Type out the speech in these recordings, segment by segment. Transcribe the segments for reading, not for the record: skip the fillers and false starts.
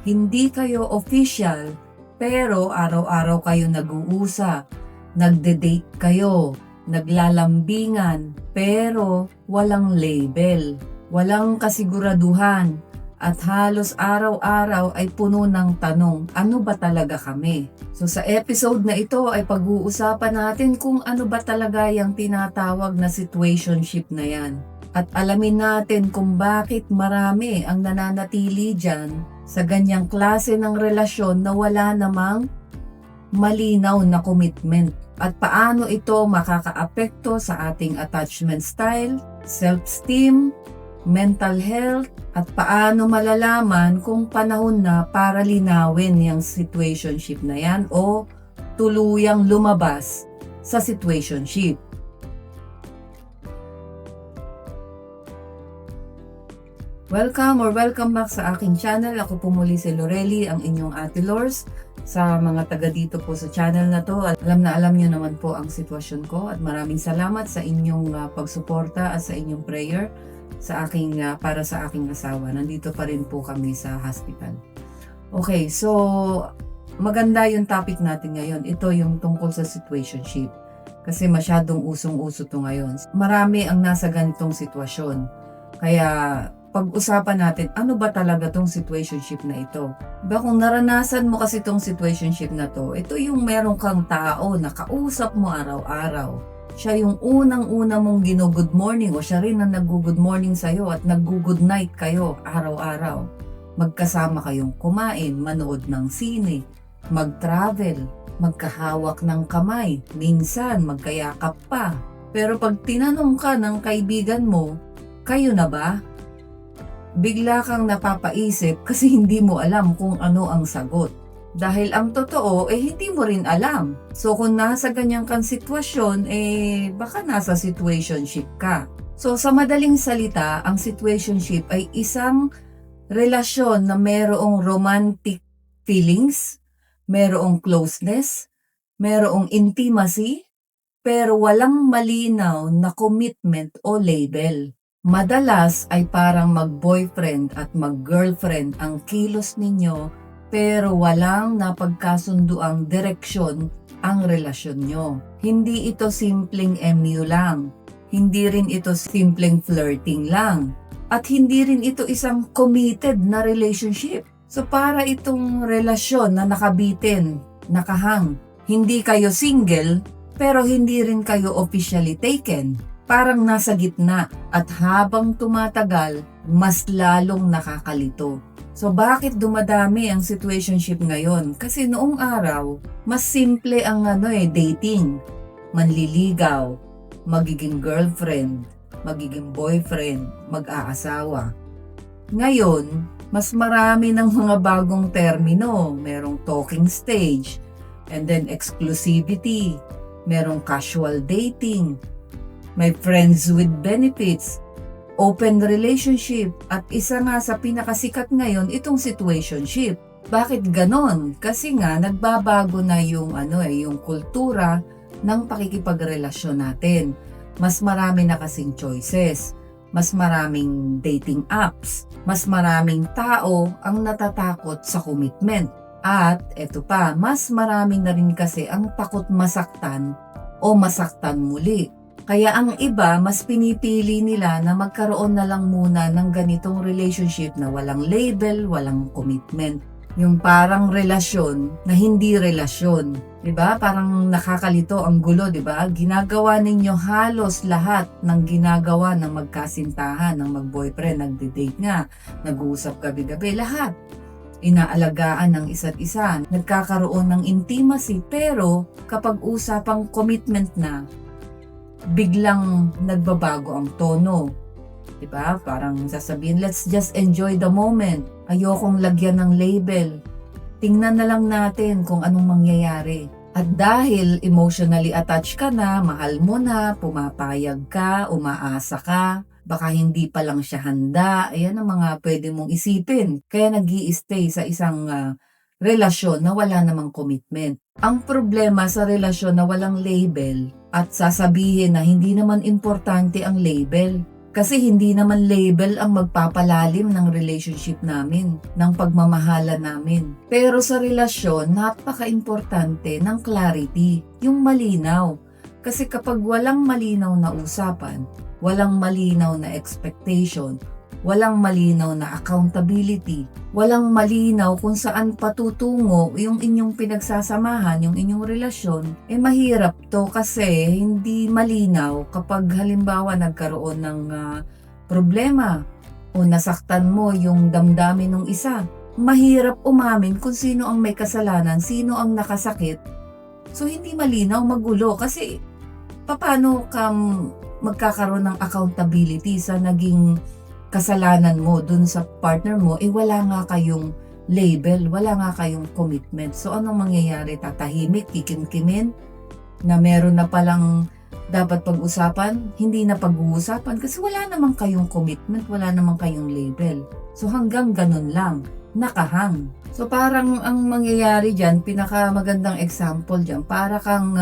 Hindi kayo official, pero araw-araw kayo nag-uusap, nagde-date kayo, naglalambingan, pero walang label, walang kasiguraduhan, at halos araw-araw ay puno ng tanong, ano ba talaga kami? So sa episode na ito ay pag-uusapan natin kung ano ba talaga yung tinatawag na situationship na yan. At alamin natin kung bakit marami ang nananatili dyan sa ganyang klase ng relasyon na wala namang malinaw na commitment. At paano ito makakaapekto sa ating attachment style, self-esteem, mental health, at paano malalaman kung panahon na para linawin yung situationship na yan o tuluyang lumabas sa situationship. Welcome back sa aking channel. Ako po muli si Lorelli, ang inyong Ate Lors. Sa mga taga dito po sa channel na to, alam na alam nyo naman po ang sitwasyon ko at maraming salamat sa inyong pagsuporta at sa inyong prayer sa aking para sa aking asawa. Nandito pa rin po kami sa hospital. Okay, so maganda yung topic natin ngayon. Ito yung tungkol sa situationship. Kasi masyadong usong-uso to ngayon. Marami ang nasa ganitong sitwasyon. Kaya pag-usapan natin, ano ba talaga tong situationship na ito? Diba kung naranasan mo kasi tong situationship na to, ito yung meron kang tao na kausap mo araw-araw. Siya yung unang-una mong gino-good morning o siya rin ang nag-good morning sa'yo at nag-good night kayo araw-araw. Magkasama kayong kumain, manood ng sine, mag-travel, magkahawak ng kamay, minsan magkayakap pa. Pero pag tinanong ka ng kaibigan mo, kayo na ba? Bigla kang napapaisip kasi hindi mo alam kung ano ang sagot. Dahil ang totoo, hindi mo rin alam. So kung nasa ganyang kang sitwasyon, baka nasa situationship ka. So sa madaling salita, ang situationship ay isang relasyon na merong romantic feelings, merong closeness, merong intimacy, pero walang malinaw na commitment o label. Madalas ay parang mag-boyfriend at mag-girlfriend ang kilos ninyo, pero walang napagkasunduang direksyon ang relasyon nyo. Hindi ito simpleng MU lang. Hindi rin ito simpleng flirting lang. At hindi rin ito isang committed na relationship. So para itong relasyon na nakabitin, nakahang. Hindi kayo single, pero hindi rin kayo officially taken. Parang nasa gitna at habang tumatagal, mas lalong nakakalito. So bakit dumadami ang situationship ngayon? Kasi noong araw, mas simple ang dating. Manliligaw, magiging girlfriend, magiging boyfriend, mag-aasawa. Ngayon, mas marami ng mga bagong termino. Merong talking stage, and then exclusivity, merong casual dating, may friends with benefits, open relationship, at isa nga sa pinakasikat ngayon itong situationship. Bakit ganon? Kasi nga nagbabago na yung yung kultura ng pakikipagrelasyon natin. Mas marami na kasing choices, mas maraming dating apps, mas maraming tao ang natatakot sa commitment. At eto pa, mas marami na rin kasi ang takot masaktan o masaktan muli. Kaya ang iba, mas pinipili nila na magkaroon na lang muna ng ganitong relationship na walang label, walang commitment. Yung parang relasyon na hindi relasyon. Diba? Parang nakakalito ang gulo, diba? Ginagawa ninyo halos lahat ng ginagawa ng magkasintahan, ng mag-boyfriend, nagde-date nga, nag-uusap gabi-gabi, lahat. Inaalagaan ng isa't isa, nagkakaroon ng intimacy, pero kapag usapang commitment na, biglang nagbabago ang tono. Diba? Parang sasabihin, let's just enjoy the moment. Ayokong lagyan ng label. Tingnan na lang natin kung anong mangyayari. At dahil emotionally attached ka na, mahal mo na, pumapayag ka, umaasa ka, baka hindi pa lang siya handa, ayan ang mga pwede mong isipin. Kaya nag-i-stay sa isang relasyon na wala namang commitment. Ang problema sa relasyon na walang label at sasabihin na hindi naman importante ang label. Kasi hindi naman label ang magpapalalim ng relationship namin, ng pagmamahala namin. Pero sa relasyon, napaka-importante ng clarity, yung malinaw. Kasi kapag walang malinaw na usapan, walang malinaw na expectation, walang malinaw na accountability, walang malinaw kung saan patutungo yung inyong pinagsasamahan, yung inyong relasyon, mahirap to kasi hindi malinaw kapag halimbawa nagkaroon ng problema o nasaktan mo yung damdamin ng isa. Mahirap umamin kung sino ang may kasalanan, sino ang nakasakit. So hindi malinaw, magulo kasi paano ka magkakaroon ng accountability sa naging kasalanan mo dun sa partner mo, wala nga kayong label, wala nga kayong commitment. So anong mangyayari? Tatahimik, kikimkimin, na meron na palang dapat pag-usapan, hindi na pag-uusapan kasi wala namang kayong commitment, wala namang kayong label. So hanggang ganun lang, nakahang. So parang ang mangyayari dyan, pinakamagandang example dyan, para kang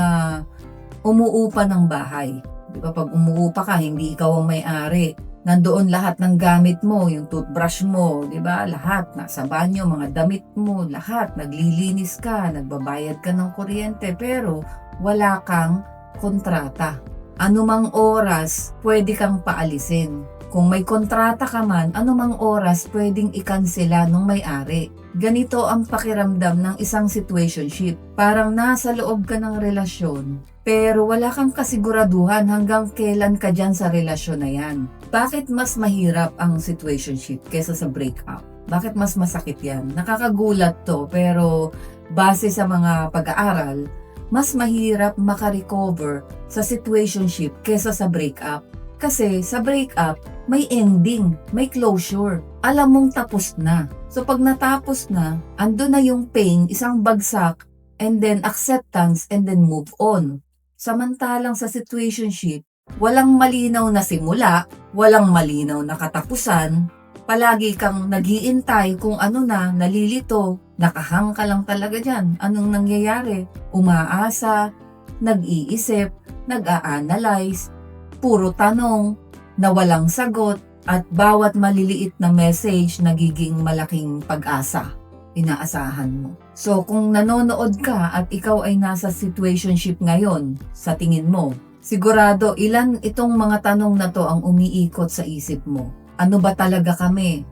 umuupa ng bahay. Di ba, pag umuupa ka, hindi ikaw ang may-ari. Nandoon lahat ng gamit mo, yung toothbrush mo, di ba? Lahat, nasa banyo, mga damit mo, lahat. Naglilinis ka, nagbabayad ka ng kuryente, pero wala kang kontrata. Anumang oras, pwede kang paalisin. Kung may kontrata ka man, anumang oras, pwedeng ikansela ng may-ari. Ganito ang pakiramdam ng isang situationship. Parang nasa loob ka ng relasyon, pero wala kang kasiguraduhan hanggang kailan ka dyan sa relasyon na yan. Bakit mas mahirap ang situationship kesa sa breakup? Bakit mas masakit yan? Nakakagulat to, pero base sa mga pag-aaral, mas mahirap makarecover sa situationship kesa sa breakup. Kasi sa breakup, may ending, may closure. Alam mong tapos na. So pag natapos na, ando na yung pain, isang bagsak, and then acceptance, and then move on. Samantalang sa situationship, walang malinaw na simula, walang malinaw na katapusan, palagi kang nag-iintay kung ano na, nalilito, nakahang ka lang talaga dyan. Anong nangyayari? Umaasa, nag-iisip, nag-a-analyze, puro tanong, na walang sagot, at bawat maliliit na message nagiging malaking pag-asa. Inaasahan mo. So kung nanonood ka at ikaw ay nasa situationship ngayon, sa tingin mo, sigurado ilan itong mga tanong na to ang umiikot sa isip mo. Ano ba talaga kami?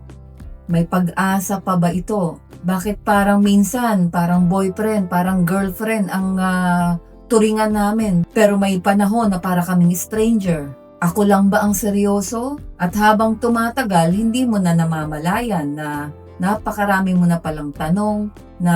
May pag-asa pa ba ito? Bakit parang minsan, parang boyfriend, parang girlfriend ang turingan namin, pero may panahon na para kaming stranger? Ako lang ba ang seryoso? At habang tumatagal, hindi mo na namamalayan na napakarami mo na palang tanong, na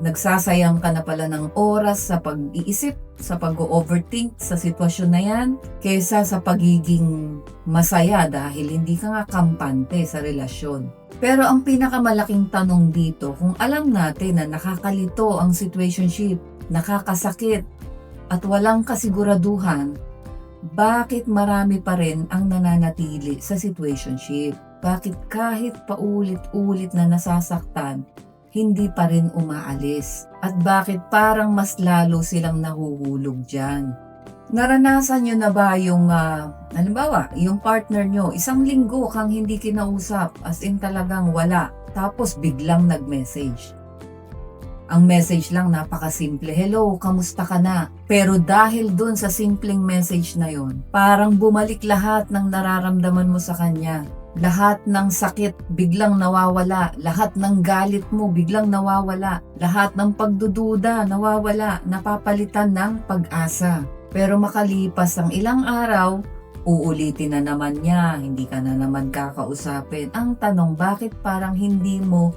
nagsasayang ka na pala ng oras sa pag-iisip, sa pag-overthink sa sitwasyon na yan, kesa sa pagiging masaya dahil hindi ka nga kampante sa relasyon. Pero ang pinakamalaking tanong dito, kung alam natin na nakakalito ang situationship, nakakasakit, at walang kasiguraduhan, bakit marami pa rin ang nananatili sa situationship? Bakit kahit paulit-ulit na nasasaktan, hindi pa rin umaalis? At bakit parang mas lalo silang nahuhulog dyan? Naranasan nyo na ba yung, halimbawa, yung partner nyo, isang linggo kang hindi kinausap, as in talagang wala, tapos biglang nag-message. Ang message lang napakasimple, hello, kamusta ka na? Pero dahil dun sa simpleng message na yon, parang bumalik lahat ng nararamdaman mo sa kanya. Lahat ng sakit biglang nawawala, lahat ng galit mo biglang nawawala, lahat ng pagdududa nawawala, napapalitan ng pag-asa. Pero makalipas ang ilang araw, uulitin na naman niya, hindi ka na naman kakausapin. Ang tanong, bakit parang hindi mo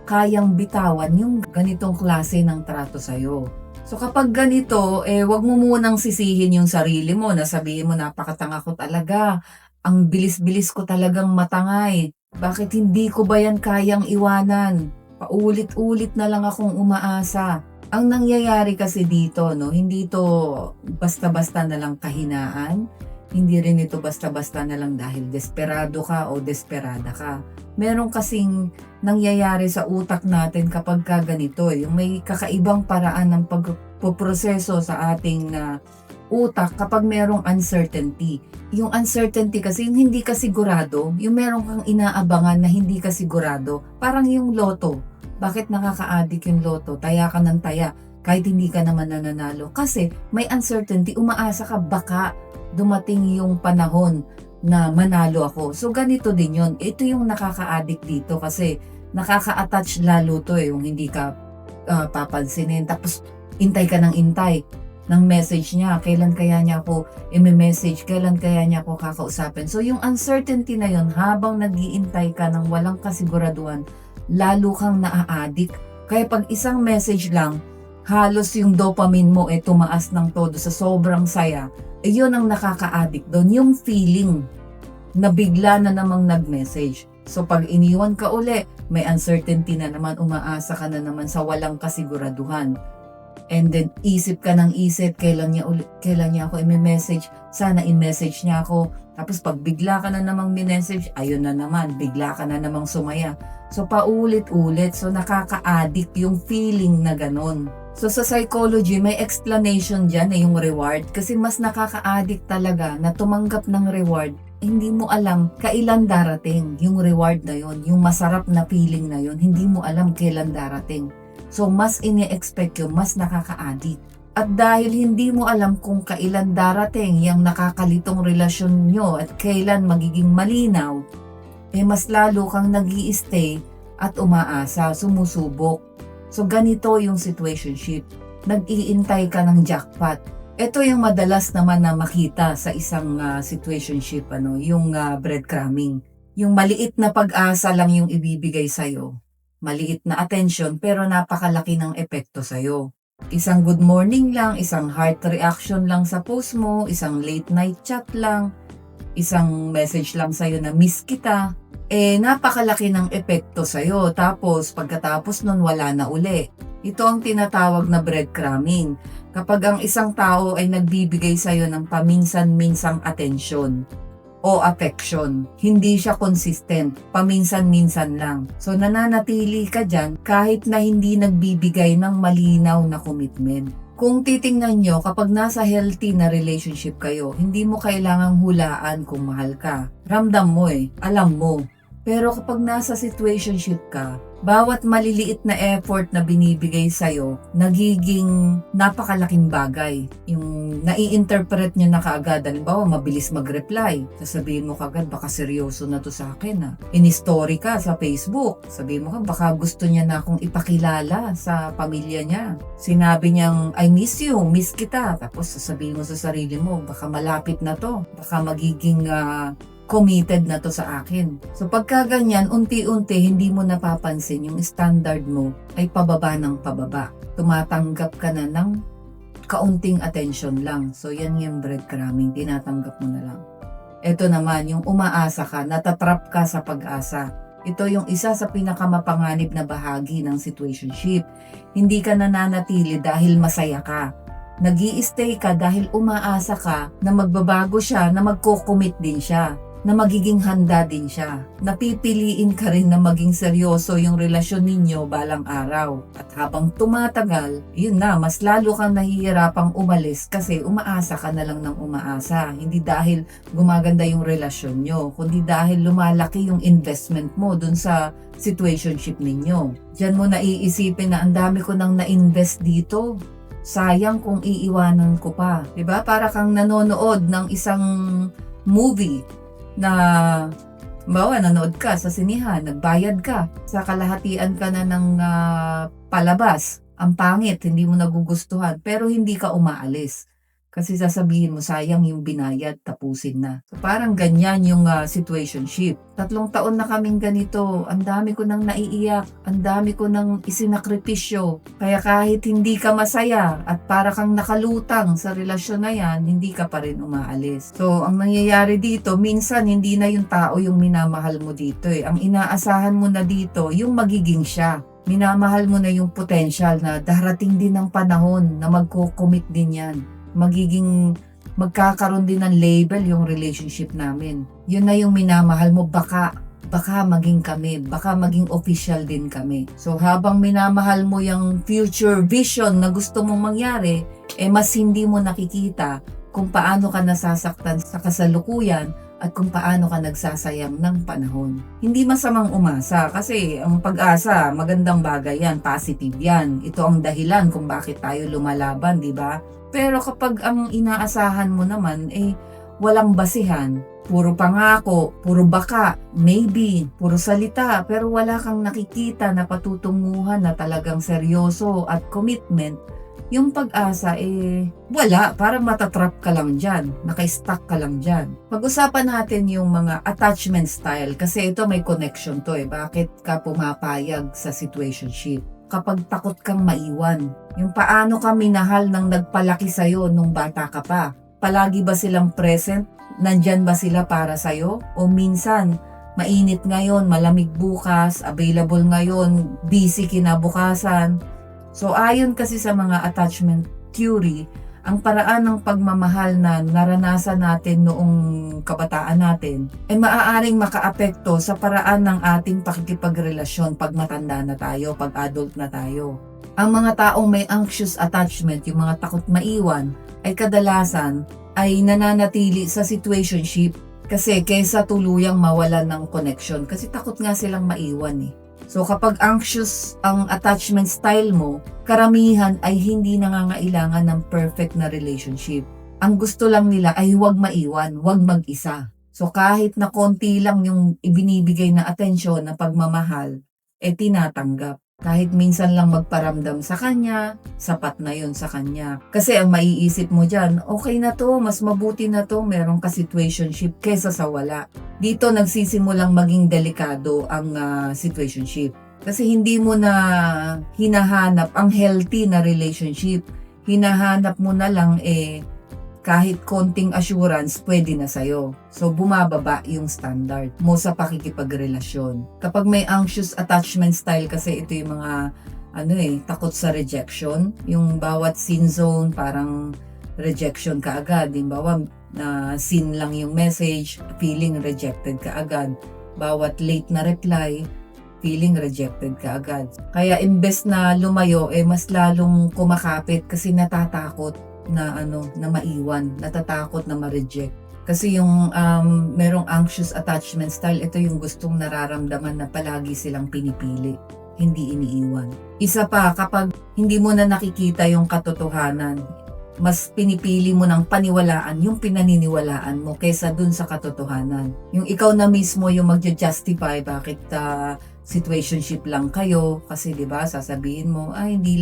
kayang bitawan yung ganitong klase ng trato sa'yo? So kapag ganito, wag mo munang sisihin yung sarili mo, na sabihin mo, napakatanga ko talaga, ang bilis-bilis ko talagang matangay, bakit hindi ko ba yan kayang iwanan? Paulit-ulit na lang akong umaasa. Ang nangyayari kasi dito, no, hindi to basta-basta na lang kahinaan, hindi rin ito basta-basta na lang dahil desperado ka o desperada ka. Meron kasing nangyayari sa utak natin kapag ka ganito, yung may kakaibang paraan ng pagpoproseso sa ating utak kapag merong uncertainty. Yung uncertainty kasi, yung hindi ka sigurado, yung meron kang inaabangan na hindi ka sigurado. Parang yung loto. Bakit nakaka-addict yung loto? Taya ka ng taya kahit hindi ka naman nananalo. Kasi may uncertainty, umaasa ka baka dumating yung panahon na manalo ako. So ganito din yun. Ito yung nakaka-addict dito kasi nakaka-attach lalo to yung hindi ka papansinin. Tapos intay ka ng intay ng message niya. Kailan kaya niya ako i-message? Kailan kaya niya ako kakausapin? So yung uncertainty na yun, habang nag-iintay ka ng walang kasiguraduhan, lalo kang naa-addict. Kaya pag isang message lang, halos yung dopamine mo tumaas ng todo sa sobrang saya. Yun ang nakaka-addict doon. Yung feeling na bigla na namang nag-message. So pag iniwan ka uli, may uncertainty na naman, umaasa ka na naman sa walang kasiguraduhan. And then isip ka ng isip, kailan niya ako i-message, sana i-message niya ako. Tapos pag bigla ka na namang minessage, ayun na naman, bigla ka na namang sumaya. So paulit-ulit, so nakaka-addict yung feeling na ganon. So sa psychology, may explanation dyan yung reward. Kasi mas nakaka-addict talaga na tumanggap ng reward. Hindi mo alam kailan darating yung reward na yon, yung masarap na feeling na yon, hindi mo alam kailan darating. So mas ini-expect yun, mas nakaka-addict. At dahil hindi mo alam kung kailan darating yung nakakalitong relasyon nyo at kailan magiging malinaw, mas lalo kang nag-i-stay at umaasa, sumusubok. So ganito yung situationship. Nag-iintay ka ng jackpot. Ito yung madalas naman na makita sa isang situationship, yung breadcrumbing. Yung maliit na pag-asa lang yung ibibigay sa'yo. Maliit na attention pero napakalaki ng epekto sa'yo. Isang good morning lang, isang heart reaction lang sa post mo, isang late night chat lang, isang message lang sa'yo na miss kita. Napakalaki ng epekto sa'yo. Tapos pagkatapos nun wala na uli. Ito ang tinatawag na breadcrumbing. Kapag ang isang tao ay nagbibigay sa'yo ng paminsan-minsang atensyon o affection, hindi siya consistent, paminsan-minsan lang. So nananatili ka dyan kahit na hindi nagbibigay ng malinaw na commitment. Kung titingnan nyo, kapag nasa healthy na relationship kayo, hindi mo kailangang hulaan kung mahal ka. Ramdam mo alam mo. Pero kapag nasa situationship ka, bawat maliliit na effort na binibigay sa'yo, nagiging napakalaking bagay. Yung nai-interpret nyo na kaagad, halimbawa mabilis mag-reply. Sasabihin mo kaagad, baka seryoso na to sa akin. In-story ka sa Facebook. Sabihin mo baka gusto niya na akong ipakilala sa pamilya niya. Sinabi niyang, I miss you, miss kita. Tapos sasabihin mo sa sarili mo, baka malapit na to. Baka magiging committed na to sa akin. So pagka ganyan, unti-unti hindi mo napapansin yung standard mo ay pababa ng pababa. Tumatanggap ka na ng kaunting attention lang. So yan yung breadcrumbing, tinatanggap mo na lang. Ito naman, yung umaasa ka, natatrap ka sa pag-asa. Ito yung isa sa pinakamapanganib na bahagi ng situationship. Hindi ka nananatili dahil masaya ka. Nag-i-stay ka dahil umaasa ka na magbabago siya, na magko-commit din siya, na magiging handa din siya. Napipiliin ka rin na maging seryoso yung relasyon ninyo balang araw. At habang tumatagal, yun na, mas lalo kang nahihirapang umalis kasi umaasa ka na lang ng umaasa. Hindi dahil gumaganda yung relasyon nyo, kundi dahil lumalaki yung investment mo dun sa situationship ninyo. Diyan mo naiisipin na ang dami ko nang na-invest dito. Sayang kung iiwanan ko pa. Diba? Para kang nanonood ng isang movie na nanood ka sa sinihan, nagbayad ka, sa kalahatian ka na ng palabas, ang pangit, hindi mo nagugustuhan, pero hindi ka umaalis. Kasi sasabihin mo, sayang yung binayad, tapusin na. So parang ganyan yung situationship. 3 taon na kaming ganito, ang dami ko nang naiiyak, ang dami ko nang isinakripisyo. Kaya kahit hindi ka masaya at para kang nakalutang sa relasyon na yan, hindi ka pa rin umaalis. So ang nangyayari dito, minsan hindi na yung tao yung minamahal mo dito. Ang inaasahan mo na dito, yung magiging siya. Minamahal mo na yung potential na darating din ng panahon na magko-commit din yan. Magkakaroon din ng label yung relationship namin. Yun na yung minamahal mo, baka maging kami, baka maging official din kami. So habang minamahal mo yung future vision na gusto mong mangyari, mas hindi mo nakikita kung paano ka nasasaktan sa kasalukuyan at kung paano ka nagsasayang ng panahon. Hindi masamang umasa kasi ang pag-asa, magandang bagay yan, positive yan. Ito ang dahilan kung bakit tayo lumalaban, di ba? Pero kapag ang inaasahan mo naman, walang basihan, puro pangako, puro baka, maybe, puro salita, pero wala kang nakikita na patutunguhan na talagang seryoso at commitment, yung pag-asa wala, parang matatrap ka lang dyan, naka-stuck ka lang dyan. Pag-usapan natin yung mga attachment style kasi ito may connection to bakit ka pumapayag sa situationship? Kapag takot kang maiwan, yung paano ka minahal ng nagpalaki sa'yo nung bata ka pa? Palagi ba silang present? Nandyan ba sila para sa'yo? O minsan, mainit ngayon, malamig bukas, available ngayon, busy kinabukasan. So ayon kasi sa mga attachment theory, ang paraan ng pagmamahal na naranasan natin noong kabataan natin maaaring makaapekto sa paraan ng ating pakikipagrelasyon pag matanda na tayo, pag adult na tayo. Ang mga taong may anxious attachment, yung mga takot maiwan, ay kadalasan ay nananatili sa situationship kasi kaysa tuluyang mawalan ng connection kasi takot nga silang maiwan So kapag anxious ang attachment style mo, karamihan ay hindi nangangailangan ng perfect na relationship. Ang gusto lang nila ay huwag maiwan, huwag mag-isa. So kahit na konti lang yung ibinibigay na atensyon na pagmamahal, tinatanggap. Kahit minsan lang magparamdam sa kanya, sapat na yun sa kanya. Kasi ang maiisip mo dyan, okay na to, mas mabuti na to, meron ka situationship kesa sa wala. Dito nagsisimulang maging delikado ang situationship. Kasi hindi mo na hinahanap ang healthy na relationship. Hinahanap mo na lang kahit konting assurance, pwede na sa'yo. So, bumababa yung standard mo sa pakikipagrelasyon. Kapag may anxious attachment style kasi ito yung mga, takot sa rejection. Yung bawat scene zone, parang rejection ka agad. Dimbawa, scene lang yung message, feeling rejected ka agad. Bawat late na reply, feeling rejected ka agad. Kaya imbes na lumayo, mas lalong kumakapit kasi natatakot na maiwan, natatakot na ma-reject. Kasi yung merong anxious attachment style, ito yung gustong nararamdaman na palagi silang pinipili, hindi iniiwan. Isa pa, kapag hindi mo na nakikita yung katotohanan, mas pinipili mo ng paniwalaan yung pinaniniwalaan mo kaysa dun sa katotohanan. Yung ikaw na mismo yung magja-justify bakit situationship lang kayo kasi 'di ba sasabihin mo hindi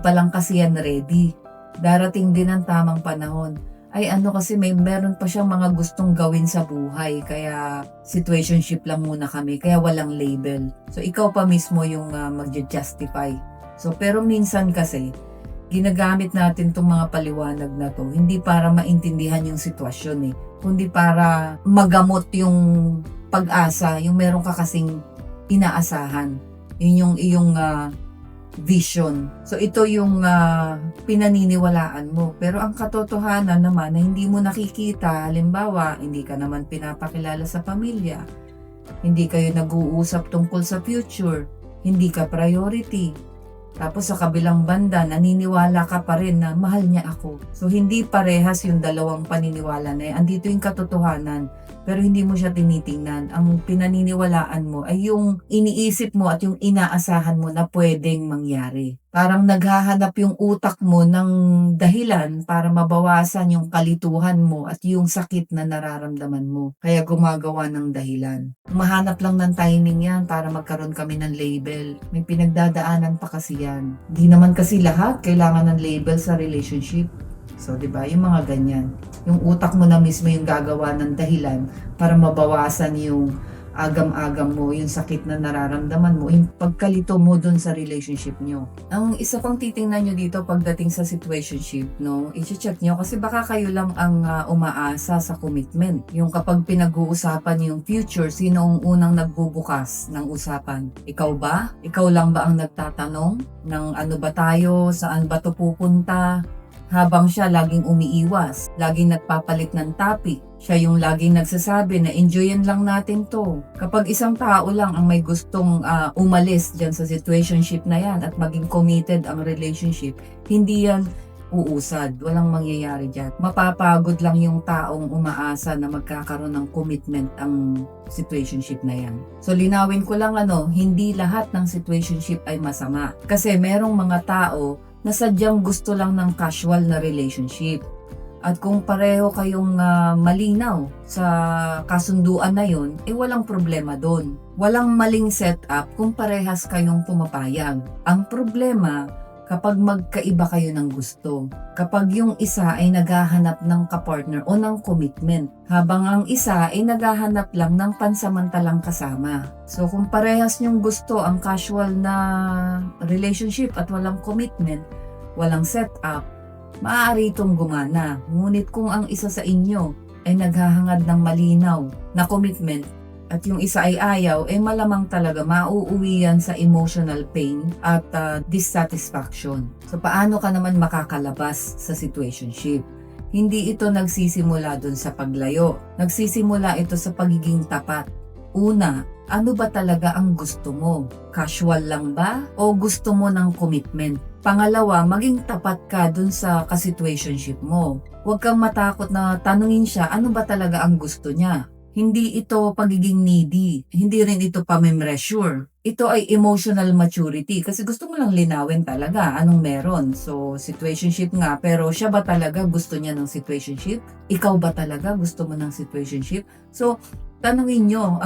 pa lang kasi yan ready. Darating din ang tamang panahon. Kasi meron pa siyang mga gustong gawin sa buhay kaya situationship lang muna kami kaya walang label. So ikaw pa mismo yung magja-justify. So pero minsan kasi ginagamit natin itong mga paliwanag na to hindi para maintindihan yung sitwasyon kundi para magamot yung pag-asa, yung meron ka kasing inaasahan. Yun yung iyong vision. So ito yung pinaniniwalaan mo. Pero ang katotohanan naman na hindi mo nakikita, halimbawa, hindi ka naman pinapakilala sa pamilya, hindi kayo nag-uusap tungkol sa future, hindi ka priority. Tapos sa kabilang banda, naniniwala ka pa rin na mahal niya ako. So hindi parehas yung dalawang paniniwala na andito yung katotohanan, pero hindi mo siya tinitingnan. Ang pinaniniwalaan mo ay yung iniisip mo at yung inaasahan mo na pwedeng mangyari. Parang naghahanap yung utak mo ng dahilan para mabawasan yung kalituhan mo at yung sakit na nararamdaman mo. Kaya gumagawa ng dahilan. Mahanap lang ng timing yan para magkaroon kami ng label. May pinagdadaanan pa kasi yan. Di naman kasi lahat kailangan ng label sa relationship. So, di ba? Yung mga ganyan. Yung utak mo na mismo yung gagawa ng dahilan para mabawasan yung agam-agam mo, yung sakit na nararamdaman mo, yung pagkalito mo dun sa relationship nyo. Ang isa pang titingnan nyo dito pagdating sa situationship, i-check nyo kasi baka kayo lang ang umaasa sa commitment. Yung kapag pinag-uusapan yung future, sino ang unang nagbubukas ng usapan? Ikaw ba? Ikaw lang ba ang nagtatanong ng ano ba tayo, saan ba to pupunta? Habang siya laging umiiwas, laging nagpapalit ng topic. Siya yung laging nagsasabi na enjoyin lang natin to. Kapag isang tao lang ang may gustong umalis dyan sa situationship na yan at maging committed ang relationship, hindi yan uusad. Walang mangyayari dyan. Mapapagod lang yung taong umaasa na magkakaroon ng commitment ang situationship na yan. So linawin ko lang hindi lahat ng situationship ay masama. Kasi merong mga tao na sadyang gusto lang ng casual na relationship. At kung pareho kayong malinaw sa kasunduan na yun, walang problema doon. Walang maling setup kung parehas kayong pumapayag. Ang problema, kapag magkaiba kayo ng gusto. Kapag yung isa ay naghahanap ng kapartner o ng commitment, habang ang isa ay naghahanap lang ng pansamantalang kasama. So kung parehas nyong gusto ang casual na relationship at walang commitment, walang setup, maaari itong gumana. Ngunit kung ang isa sa inyo ay naghahangad ng malinaw na commitment at yung isa ay ayaw, malamang talaga mauuwi yan sa emotional pain at dissatisfaction. So paano ka naman makakalabas sa situationship? Hindi ito nagsisimula dun sa paglayo. Nagsisimula ito sa pagiging tapat. Una, ano ba talaga ang gusto mo? Casual lang ba? O gusto mo ng commitment? Pangalawa, maging tapat ka dun sa ka-situationship mo. Huwag kang matakot na tanungin siya, ano ba talaga ang gusto niya? Hindi ito pagiging needy. Hindi rin ito pamemreasure. Ito ay emotional maturity kasi gusto mo lang linawin talaga anong meron. So, situationship nga, pero siya ba talaga gusto niya ng situationship? Ikaw ba talaga gusto mo ng situationship? So, tanungin nyo,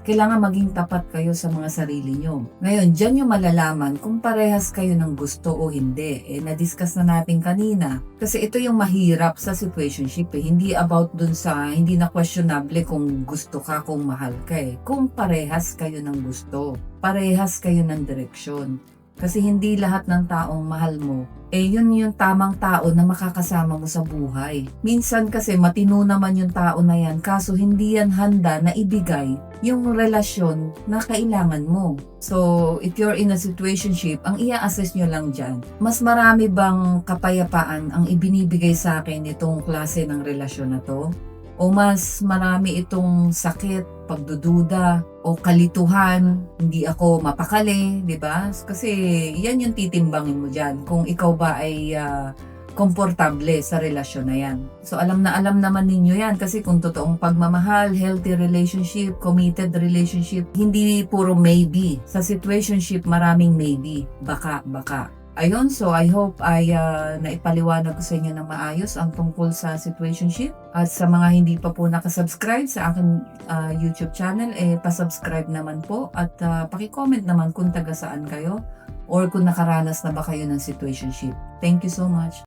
kailangan maging tapat kayo sa mga sarili nyo. Ngayon, dyan nyo malalaman kung parehas kayo ng gusto o hindi. Na-discuss na natin kanina. Kasi ito yung mahirap sa situationship. Hindi about dun sa, hindi na questionable kung gusto ka, kung mahal ka Kung parehas kayo ng gusto. Parehas kayo ng direksyon. Kasi hindi lahat ng taong mahal mo, yun yung tamang tao na makakasama mo sa buhay. Minsan kasi matino naman yung tao na yan, kaso hindi yan handa na ibigay yung relasyon na kailangan mo. So, if you're in a situationship, ang i-assess nyo lang dyan, mas marami bang kapayapaan ang ibinibigay sa akin itong klase ng relasyon na to? O mas marami itong sakit, pagdududa, o kalituhan, hindi ako mapakali, di ba? Kasi yan yung titimbangin mo dyan, kung ikaw ba ay komportable sa relasyon na yan. So alam naman ninyo yan, kasi kung totoong pagmamahal, healthy relationship, committed relationship, hindi puro maybe. Sa situationship, maraming maybe. Baka. Ayun, so I hope ay naipaliwanag ko sa inyo ng maayos ang tungkol sa situationship. At sa mga hindi pa po nakasubscribe sa aking YouTube channel, pasubscribe naman po at paki-comment naman kung taga saan kayo or kung nakaranas na ba kayo ng situationship. Thank you so much.